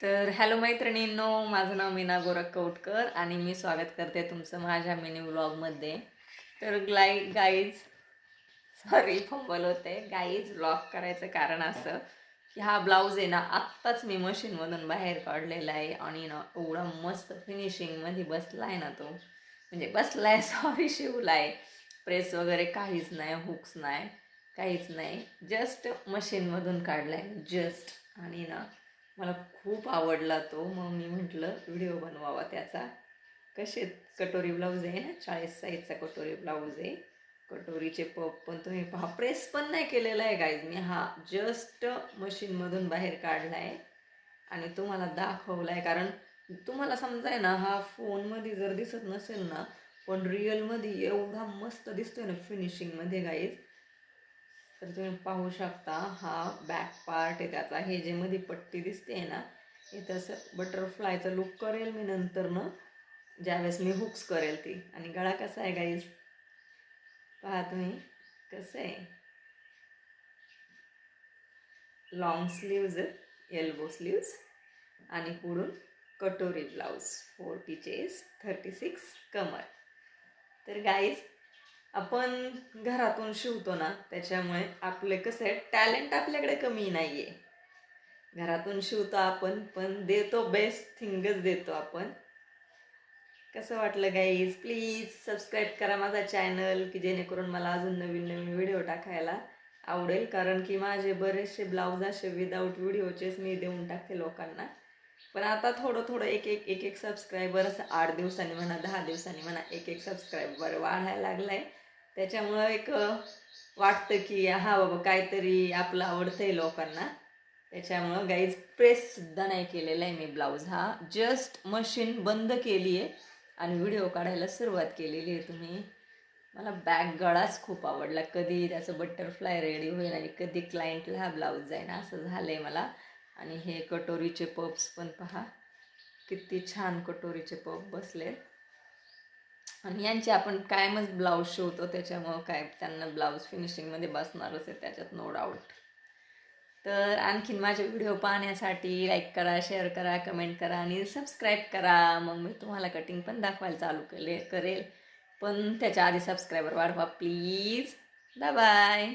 तर हॅलो मैत्रिणींनो, माझं नाव मीना गोरखकौटकर आणि मी स्वागत करते तुमचं माझ्या मिनी व्लॉगमध्ये. तर गाईज सॉरी फंबल होते. गाईज व्लॉग करायचं कारण असं की हा ब्लाऊज आहे ना, आत्ताच मी मशीनमधून बाहेर काढलेला आहे आणि ना एवढा मस्त फिनिशिंगमध्ये बसला आहे ना तो, म्हणजे बसला आहे सॉरी शिवला आहे. प्रेस वगैरे काहीच नाही, हुक्स नाही, काहीच नाही, जस्ट मशीनमधून काढला आहे जस्ट. आणि ना मला खूप आवडला तो, मग मी म्हटलं व्हिडिओ बनवावा त्याचा. कसे कटोरी ब्लाऊज आहे ना, 40 साईजचा कटोरी ब्लाऊज आहे. कटोरीचे पप पण तुम्ही पहा, प्रेस पण नाही केलेला आहे गाईज मी, हा जस्ट मशीनमधून बाहेर काढला आहे आणि तुम्हाला दाखवला आहे. कारण तुम्हाला समजाय ना, हा फोनमध्ये जर दिसत नसेल ना, पण रिअलमध्ये एवढा मस्त दिसतोय ना फिनिशिंगमध्ये गाईज. तर तुम्ही पाहू शकता, हा बॅक पार्ट आहे त्याचा. हे जे मध्ये पट्टी दिसते ना, हे तसं बटरफ्लायचं लुक करेल मी नंतर ना, ज्यावेळेस मी हुक्स करेल ती. आणि गळा कसा आहे गाईज, पहा तुम्ही कसं आहे. लॉंग स्लीव्ज, एल्बो स्लीव्ज आणि पुढून कटोरी ब्लाऊज, 40 चेस्ट, 36 कमर. तर गाईज, आपण घरातून शिवतो ना, त्याच्यामुळे आपले कसं आहे, टॅलेंट आपल्याकडे कमी नाही आहे. घरातून शिवतो आपण, पण देतो बेस्ट थिंगच देतो आपण. कसं वाटलं गाईज, प्लीज सबस्क्राईब करा माझा चॅनल, की जेणेकरून मला अजून नवीन नवीन व्हिडिओ टाकायला आवडेल. कारण की माझे बरेचसे ब्लाऊज असे विदाऊट व्हिडिओचेच मी देऊन टाकते लोकांना. पण आता थोडं थोडं एक एक एक एक सबस्क्रायबर असं 8 दिवसांनी म्हणा, 10 दिवसांनी म्हणा, एक एक सबस्क्रायबर वाढायला लागला आहे. त्याच्यामुळं एक वाटतं की हा बाबा काहीतरी आपलं आवडतं आहे लोकांना. त्याच्यामुळं गाईज प्रेससुद्धा नाही केलेला आहे मी ब्लाऊज, हा जस्ट मशीन बंद केली आहे आणि व्हिडिओ काढायला सुरुवात केलेली आहे. तुम्ही, मला बॅक गळाच खूप आवडला. कधी त्याचं बटरफ्लाय रेडी होईल आणि कधी क्लायंटला हा ब्लाऊज जाईन असं झालं आहे मला. आणि हे कटोरीचे पप्स पण पहा, किती छान कटोरीचे पप बसले. आणि यांचे आपण कायमच ब्लाऊज शिवतो, त्याच्यामुळं काय त्यांना ब्लाऊज फिनिशिंगमध्ये बसणारच आहे, त्याच्यात नो डाऊट. तर आणखीन माझे व्हिडिओ पाहण्यासाठी लाईक करा, शेअर करा, कमेंट करा आणि सबस्क्राईब करा. मग मी तुम्हाला कटिंग पण दाखवायला चालू करेल. पण त्याच्या आधी सबस्क्रायबर वाढवा प्लीज. Bye bye.